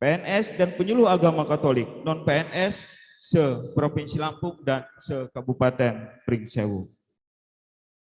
PNS dan penyuluh agama Katolik non PNS se-Provinsi Lampung dan se-Kabupaten Pringsewu.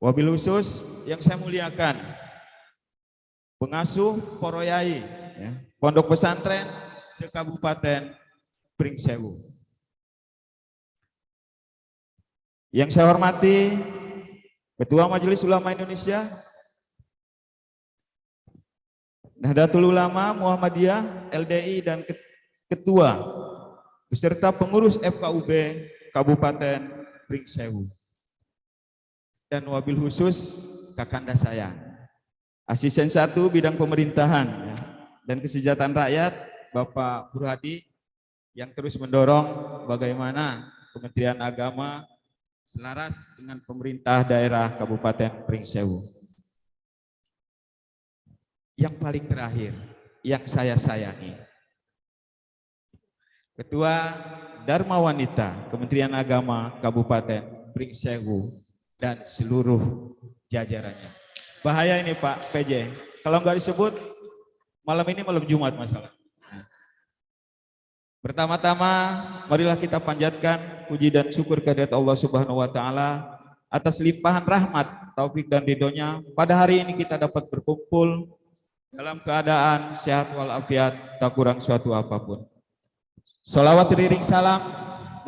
Wabil khusus yang saya muliakan, pengasuh Poroyai, ya, Pondok Pesantren se-Kabupaten Pringsewu. Yang saya hormati Ketua Majelis Ulama Indonesia, Nahdlatul Ulama Muhammadiyah LDI dan Ketua beserta pengurus FKUB Kabupaten Pringsewu. Dan wabil khusus kakanda saya, Asisten 1 Bidang Pemerintahan dan Kesejahteraan Rakyat, Bapak Burhadi, yang terus mendorong bagaimana Kementerian Agama selaras dengan pemerintah daerah Kabupaten Pringsewu. Yang paling terakhir, yang saya sayangi, Ketua Dharma Wanita Kementerian Agama Kabupaten Pringsewu dan seluruh jajarannya. Bahaya ini Pak PJ, kalau nggak disebut malam ini malam Jumat masalah. Pertama-tama marilah kita panjatkan puji dan syukur kehadirat Allah Subhanahu wa taala atas limpahan rahmat, taufik dan ridhonya pada hari ini kita dapat berkumpul dalam keadaan sehat walafiat, tak kurang suatu apapun. Sholawat beriring salam,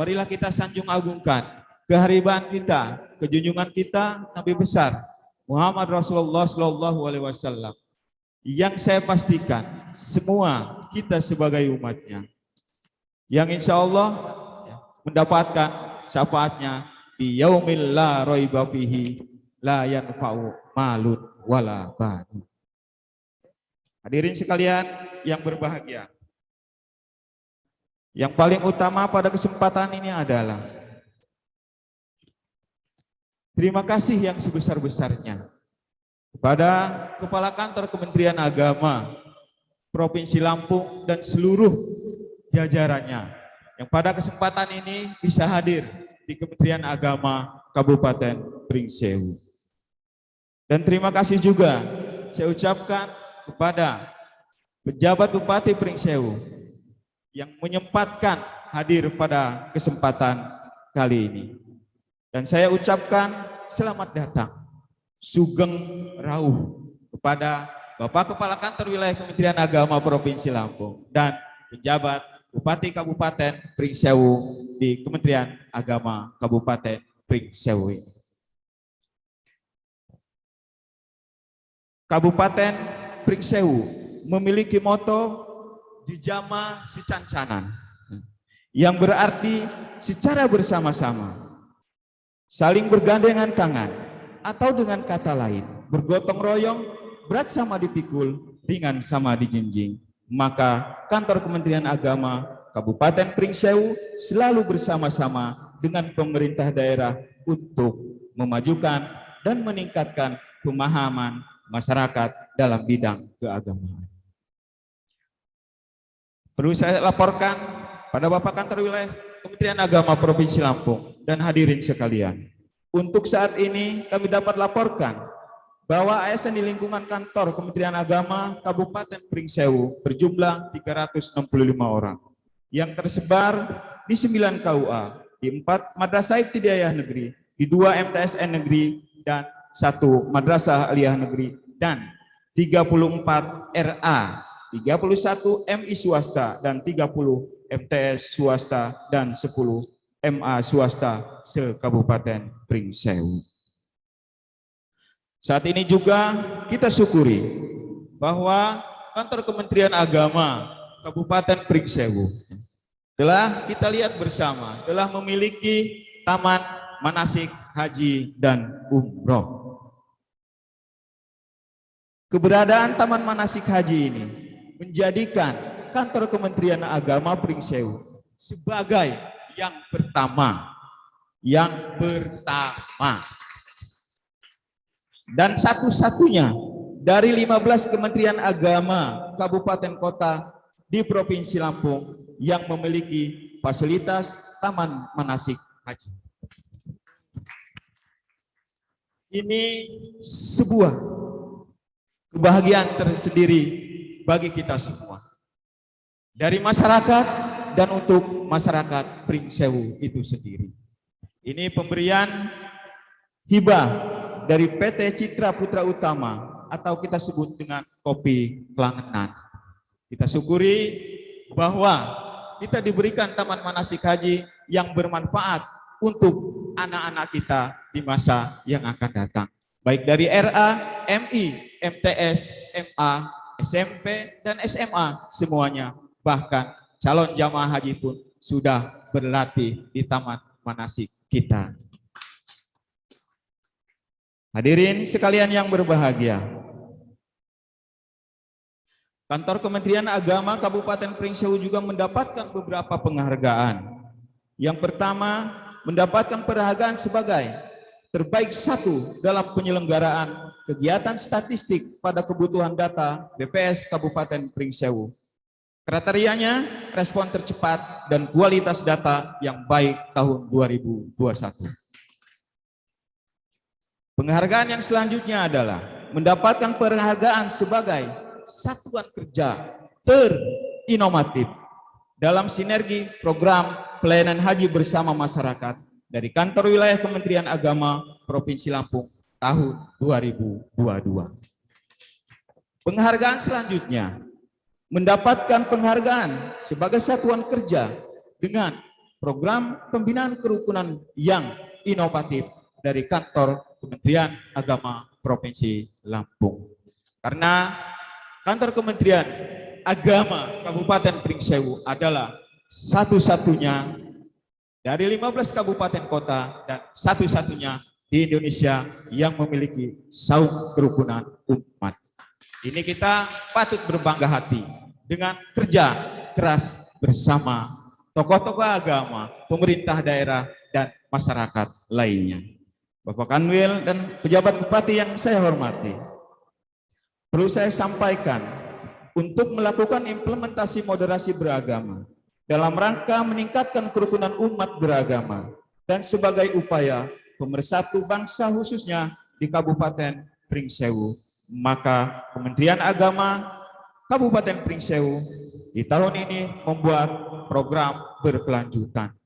marilah kita sanjung agungkan kehariban kita, kejunjungan kita Nabi besar Muhammad Rasulullah SAW, yang saya pastikan semua kita sebagai umatnya, yang insya Allah mendapatkan syafaatnya di yaumil la raiba fihi la yanfa'u malun wala banun. Hadirin sekalian yang berbahagia, yang paling utama pada kesempatan ini adalah terima kasih yang sebesar-besarnya kepada Kepala Kantor Kementerian Agama Provinsi Lampung dan seluruh jajarannya yang pada kesempatan ini bisa hadir di Kementerian Agama Kabupaten Pringsewu. Dan terima kasih juga saya ucapkan kepada pejabat Bupati Pringsewu yang menyempatkan hadir pada kesempatan kali ini. Dan saya ucapkan selamat datang, sugeng rauh kepada Bapak Kepala Kantor Wilayah Kementerian Agama Provinsi Lampung dan pejabat Bupati Kabupaten Pringsewu di Kementerian Agama Kabupaten Pringsewu. Kabupaten Pringsewu memiliki moto Jijama Sicancanan, yang berarti secara bersama-sama, saling bergandengan tangan, atau dengan kata lain, bergotong royong, berat sama dipikul, ringan sama dijinjing. Maka Kantor Kementerian Agama Kabupaten Pringsewu selalu bersama-sama dengan pemerintah daerah untuk memajukan dan meningkatkan pemahaman masyarakat dalam bidang keagamaan. Perlu saya laporkan pada Bapak Kantor Wilayah Kementerian Agama Provinsi Lampung dan hadirin sekalian, untuk saat ini kami dapat laporkan bahwa ASN di lingkungan kantor Kementerian Agama Kabupaten Pringsewu berjumlah 365 orang yang tersebar di 9 KUA, di 4 Madrasah Ibtidaiyah Negeri, di 2 MTSN Negeri, dan 1 Madrasah Aliyah Negeri, dan 34 RA, 31 MI swasta, dan 30 MTS swasta, dan 10 MA swasta se-Kabupaten Pringsewu. Saat ini juga kita syukuri bahwa Kantor Kementerian Agama Kabupaten Pringsewu telah kita lihat bersama, telah memiliki Taman Manasik Haji dan Umroh. Keberadaan Taman Manasik Haji ini menjadikan Kantor Kementerian Agama Pringsewu sebagai yang pertama dan satu-satunya dari 15 Kementerian Agama Kabupaten Kota di Provinsi Lampung yang memiliki fasilitas Taman Manasik Haji. Ini sebuah kebahagiaan tersendiri bagi kita semua. dari masyarakat dan untuk masyarakat Pringsewu itu sendiri. Ini pemberian hibah dari PT Citra Putra Utama atau kita sebut dengan Kopi Klangenan. Kita syukuri bahwa kita diberikan taman manasik haji yang bermanfaat untuk anak-anak kita di masa yang akan datang. Baik dari RA, MI, MTS, MA, SMP, dan SMA semuanya. Bahkan calon jamaah haji pun sudah berlatih di taman manasik kita. Hadirin sekalian yang berbahagia, Kantor Kementerian Agama Kabupaten Pringsewu juga mendapatkan beberapa penghargaan. Yang pertama, mendapatkan penghargaan sebagai terbaik 1 dalam penyelenggaraan kegiatan statistik pada kebutuhan data BPS Kabupaten Pringsewu. Kriterianya respon tercepat dan kualitas data yang baik tahun 2021. Penghargaan yang selanjutnya adalah mendapatkan penghargaan sebagai satuan kerja terinovatif dalam sinergi program pelayanan haji bersama masyarakat dari Kantor Wilayah Kementerian Agama Provinsi Lampung tahun 2022. Penghargaan selanjutnya mendapatkan penghargaan sebagai satuan kerja dengan program pembinaan kerukunan yang inovatif dari Kantor Kementerian Agama Provinsi Lampung. Karena Kantor Kementerian Agama Kabupaten Pringsewu adalah satu-satunya dari 15 kabupaten kota dan satu-satunya di Indonesia yang memiliki saung kerukunan umat. Ini kita patut berbangga hati dengan kerja keras bersama tokoh-tokoh agama, pemerintah daerah, dan masyarakat lainnya. Bapak Kanwil dan pejabat bupati yang saya hormati, perlu saya sampaikan untuk melakukan implementasi moderasi beragama dalam rangka meningkatkan kerukunan umat beragama dan sebagai upaya pemersatu bangsa khususnya di Kabupaten Pringsewu, maka Kementerian Agama Kabupaten Pringsewu di tahun ini membuat program berkelanjutan.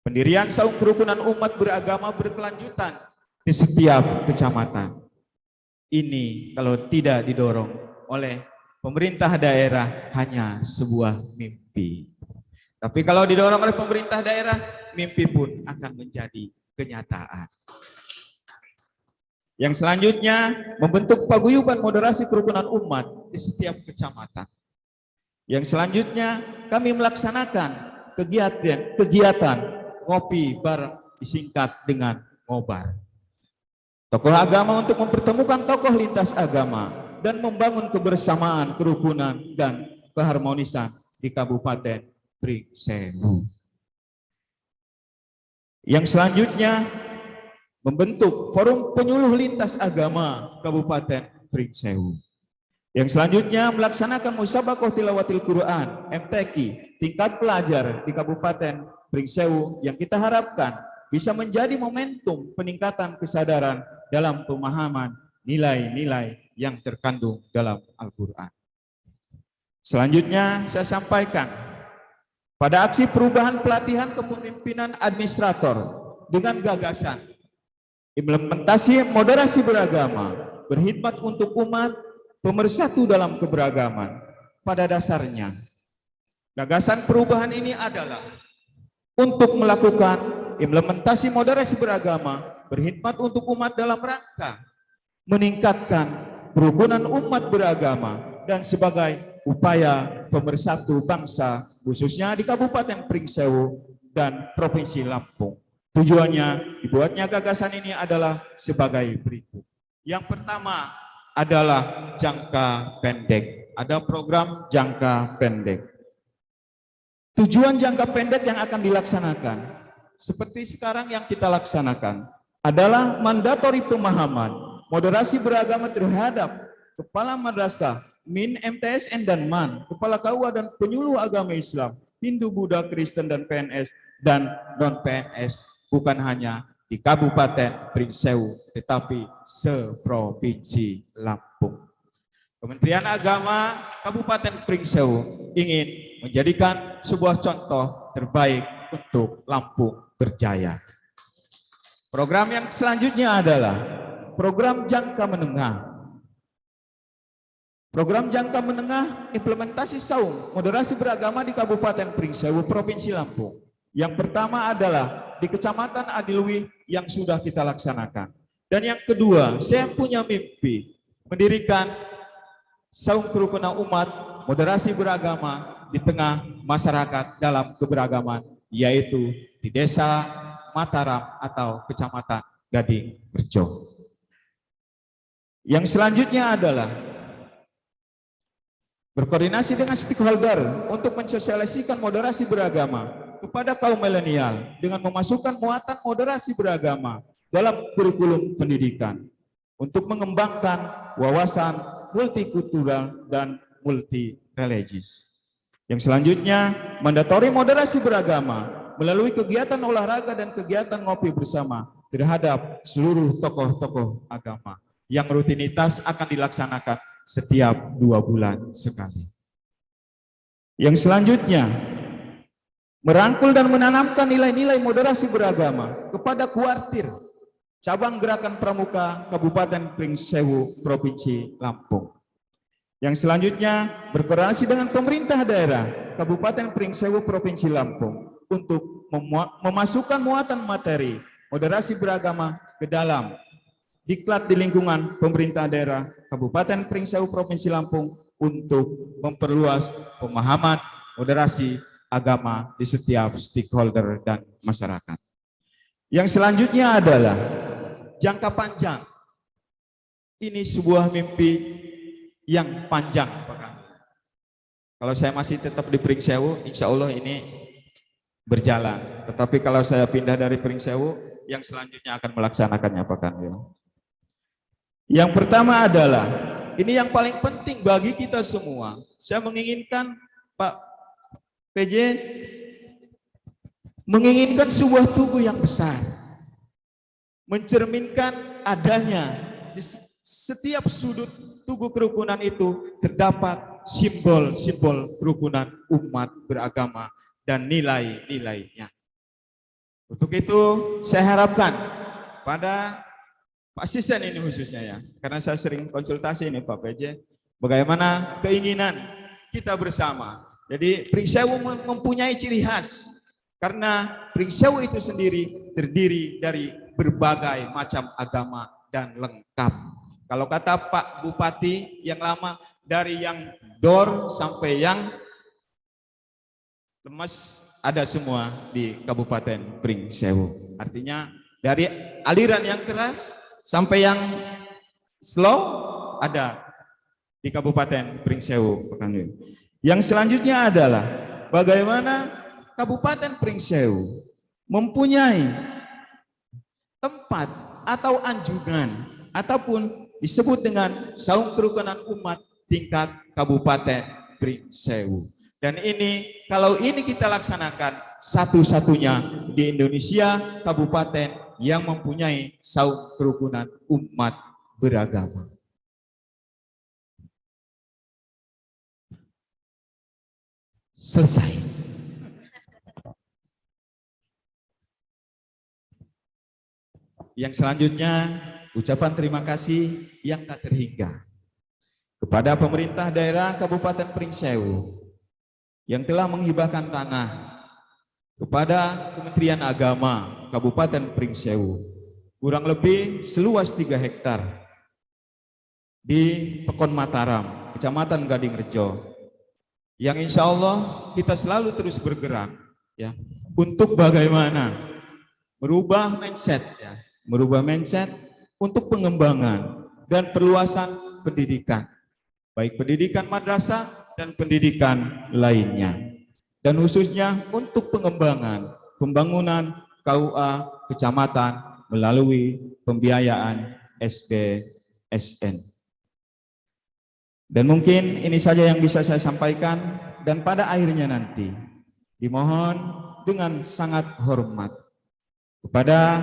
Pendirian saung kerukunan umat beragama berkelanjutan di setiap kecamatan. Ini kalau tidak didorong oleh pemerintah daerah hanya sebuah mimpi. Tapi kalau didorong oleh pemerintah daerah, mimpi pun akan menjadi kenyataan. Yang selanjutnya, membentuk paguyuban moderasi kerukunan umat di setiap kecamatan. Yang selanjutnya, kami melaksanakan kegiatan ngopi bareng disingkat dengan ngobar. Tokoh agama untuk mempertemukan tokoh lintas agama dan membangun kebersamaan, kerukunan, dan keharmonisan di Kabupaten Pringsewu. Yang selanjutnya, membentuk forum penyuluh lintas agama Kabupaten Pringsewu. Yang selanjutnya, melaksanakan musabaqah tilawatil Quran MTQ tingkat pelajar di Kabupaten Pringsewu yang kita harapkan bisa menjadi momentum peningkatan kesadaran dalam pemahaman nilai-nilai yang terkandung dalam Al-Quran. Selanjutnya saya sampaikan, pada aksi perubahan pelatihan kepemimpinan administrator dengan gagasan implementasi moderasi beragama, berkhidmat untuk umat, pemersatu dalam keberagaman. Pada dasarnya, gagasan perubahan ini adalah untuk melakukan implementasi moderasi beragama, berkhidmat untuk umat dalam rangka meningkatkan kerukunan umat beragama dan sebagai upaya pemersatu bangsa khususnya di Kabupaten Pringsewu dan Provinsi Lampung. Tujuannya dibuatnya gagasan ini adalah sebagai berikut. Yang pertama adalah jangka pendek. Ada program jangka pendek. Tujuan jangka pendek yang akan dilaksanakan seperti sekarang yang kita laksanakan adalah mandatori pemahaman moderasi beragama terhadap kepala madrasah, Min, MTSN, dan MAN, kepala KUA dan penyuluh agama Islam, Hindu, Buddha, Kristen, dan PNS, dan non-PNS, bukan hanya di Kabupaten Pringsewu, tetapi seprovinsi Lampung. Kementerian Agama Kabupaten Pringsewu ingin menjadikan sebuah contoh terbaik untuk Lampung Berjaya. Program yang selanjutnya adalah program jangka menengah. Program jangka menengah implementasi saung moderasi beragama di Kabupaten Pringsewu, Provinsi Lampung. Yang pertama adalah di Kecamatan Adilwi yang sudah kita laksanakan. Dan yang kedua, saya punya mimpi mendirikan saung kerukunan umat moderasi beragama di tengah masyarakat dalam keberagaman, yaitu di Desa Mataram atau Kecamatan Gading Rejo. Yang selanjutnya adalah berkoordinasi dengan stakeholder untuk mensosialisasikan moderasi beragama kepada kaum milenial dengan memasukkan muatan moderasi beragama dalam kurikulum pendidikan untuk mengembangkan wawasan multikultural dan multireligius. Yang selanjutnya, mandatori moderasi beragama melalui kegiatan olahraga dan kegiatan ngopi bersama terhadap seluruh tokoh-tokoh agama yang rutinitas akan dilaksanakan setiap 2 bulan sekali. Yang selanjutnya, merangkul dan menanamkan nilai-nilai moderasi beragama kepada kuartir cabang Gerakan Pramuka Kabupaten Pringsewu, Provinsi Lampung. Yang selanjutnya, berkoordinasi dengan pemerintah daerah Kabupaten Pringsewu, Provinsi Lampung untuk memasukkan muatan materi moderasi beragama ke dalam diklat di lingkungan pemerintah daerah Kabupaten Pringsewu, Provinsi Lampung untuk memperluas pemahaman moderasi agama di setiap stakeholder dan masyarakat. Yang selanjutnya adalah jangka panjang. Ini sebuah mimpi yang panjang. Kalau saya masih tetap di Pringsewu, insya Allah ini berjalan. Tetapi kalau saya pindah dari Pringsewu, yang selanjutnya akan melaksanakannya Pak Kanwil. Yang pertama adalah, ini yang paling penting bagi kita semua. Saya menginginkan Pak PJ menginginkan sebuah tugu yang besar, mencerminkan adanya di setiap sudut tugu kerukunan itu terdapat simbol-simbol kerukunan umat beragama dan nilai-nilainya. Untuk itu saya harapkan pada Pak Asisten ini khususnya ya, karena saya sering konsultasi ini Pak PJ, bagaimana keinginan kita bersama. Jadi Pringsewu mempunyai ciri khas, karena Pringsewu itu sendiri terdiri dari berbagai macam agama dan lengkap. Kalau kata Pak Bupati yang lama, dari yang dor sampai yang lemes ada semua di Kabupaten Pringsewu. Artinya dari aliran yang keras sampai yang slow ada di Kabupaten Pringsewu. Yang selanjutnya adalah bagaimana Kabupaten Pringsewu mempunyai tempat atau anjungan ataupun disebut dengan saung kerukunan umat tingkat Kabupaten Pringsewu. Dan ini kalau ini kita laksanakan satu-satunya di Indonesia kabupaten yang mempunyai saung kerukunan umat beragama. Selesai. Yang selanjutnya, ucapan terima kasih yang tak terhingga kepada pemerintah daerah Kabupaten Pringsewu yang telah menghibahkan tanah kepada Kementerian Agama Kabupaten Pringsewu kurang lebih seluas 3 hektar di Pekon Mataram, Kecamatan Gading Rejo, yang insya Allah kita selalu terus bergerak ya untuk bagaimana merubah mindset ya, merubah mindset untuk pengembangan dan perluasan pendidikan, baik pendidikan madrasah dan pendidikan lainnya, dan khususnya untuk pengembangan pembangunan KUA kecamatan melalui pembiayaan SBSN. Dan mungkin ini saja yang bisa saya sampaikan, dan pada akhirnya nanti dimohon dengan sangat hormat kepada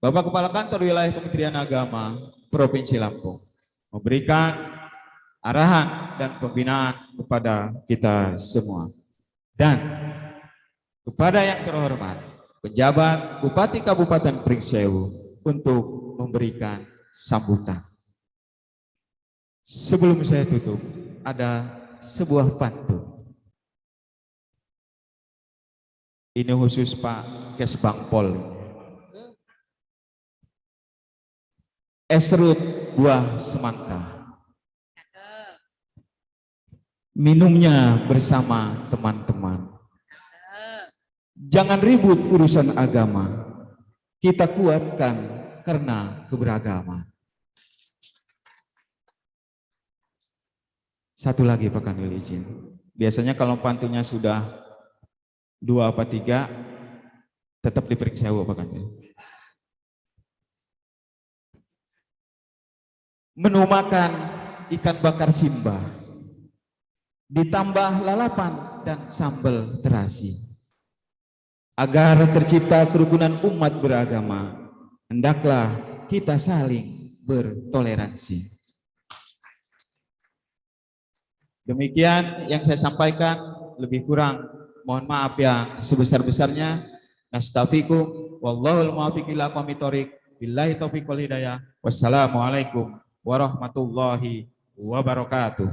Bapak Kepala Kantor Wilayah Kementerian Agama Provinsi Lampung memberikan arahan dan pembinaan kepada kita semua. Dan kepada yang terhormat pejabat Bupati Kabupaten Pringsewu untuk memberikan sambutan. Sebelum saya tutup, ada sebuah pantun. Ini khusus Pak Kesbangpol. Esrut buah semangka, minumnya bersama teman-teman. Jangan ribut urusan agama, kita kuatkan karena keberagaman. Satu lagi Pak Kanwil izin. Biasanya kalau pantunnya sudah 2 apa 3, tetap diperiksa Pak Kanwil. Menu makan ikan bakar Simba, ditambah lalapan dan sambal terasi. Agar tercipta kerukunan umat beragama, hendaklah kita saling bertoleransi. Demikian yang saya sampaikan, lebih kurang mohon maaf yang sebesar-besarnya. Nastafikum wallahul muwaffiq ila aqwamit thoriq. Billahi taufiq wal hidayah. Wassalamualaikum warahmatullahi wabarakatuh.